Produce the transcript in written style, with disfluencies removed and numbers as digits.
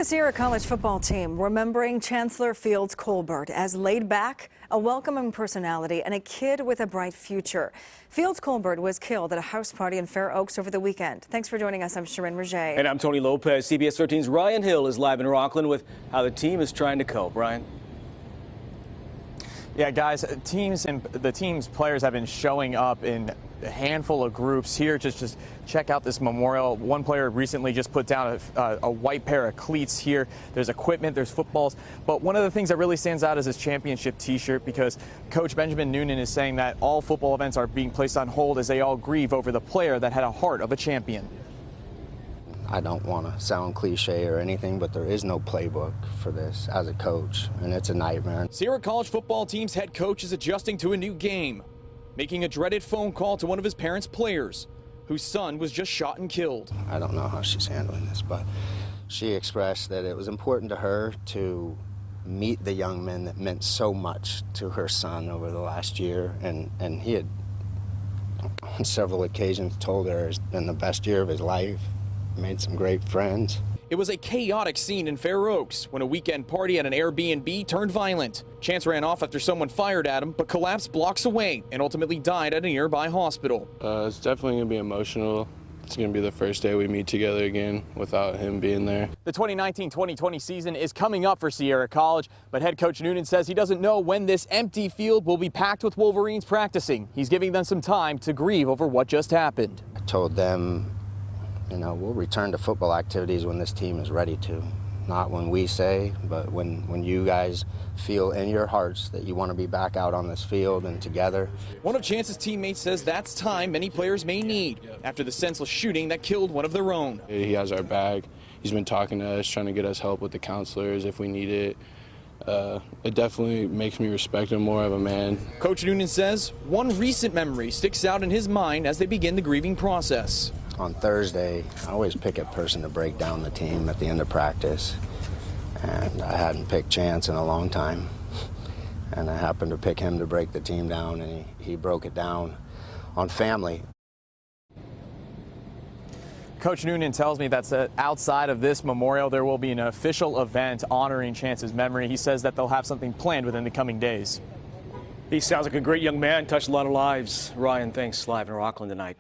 The Sierra College football team remembering Chancelor Fields-Colbert as laid back, a welcoming personality, and a kid with a bright future. Fields-Colbert was killed at a house party in Fair Oaks over the weekend. Thanks for joining us. I'm Sharon Roger. And I'm Tony Lopez. CBS 13's Ryan Hill is live in Rockland with how the team is trying to cope. Ryan? Yeah, guys, the team's players have been showing up in a handful of groups here. Just check out this memorial. One player recently just put down a white pair of cleats here. There's equipment, there's footballs. But one of the things that really stands out is his championship T-shirt, because Coach Benjamin Noonan is saying that all football events are being placed on hold as they all grieve over the player that had a heart of a champion. I don't want to sound cliche or anything, but there is no playbook for this as a coach, and it's a nightmare. Sierra College football team's head coach is adjusting to a new game, making a dreaded phone call to one of his parents' players, whose son was just shot and killed. I don't know how she's handling this, but she expressed that it was important to her to meet the young men that meant so much to her son over the last year, and he had on several occasions told her it's been the best year of his life. Made some great friends. It was a chaotic scene in Fair Oaks when a weekend party at an Airbnb turned violent. Chance ran off after someone fired at him, but collapsed blocks away and ultimately died at a nearby hospital. It's definitely going to be emotional. It's going to be the first day we meet together again without him being there. The 2019-2020 season is coming up for Sierra College, but head coach Noonan says he doesn't know when this empty field will be packed with Wolverines practicing. He's giving them some time to grieve over what just happened. I told them, you know, we'll return to football activities when this team is ready to. Not when we say, but when you guys feel in your hearts that you want to be back out on this field and together. One of Chance's teammates says that's time many players may need after the senseless shooting that killed one of their own. He has our back. He's been talking to us, trying to get us help with the counselors if we need it. It definitely makes me respect him more of a man. Coach Noonan says one recent memory sticks out in his mind as they begin the grieving process. On Thursday, I always pick a person to break down the team at the end of practice, and I hadn't picked Chance in a long time, and I happened to pick him to break the team down, and he broke it down on family. Coach Noonan tells me that outside of this memorial, there will be an official event honoring Chance's memory. He says that they'll have something planned within the coming days. He sounds like a great young man, touched a lot of lives. Ryan, thanks. Live in Rockland tonight.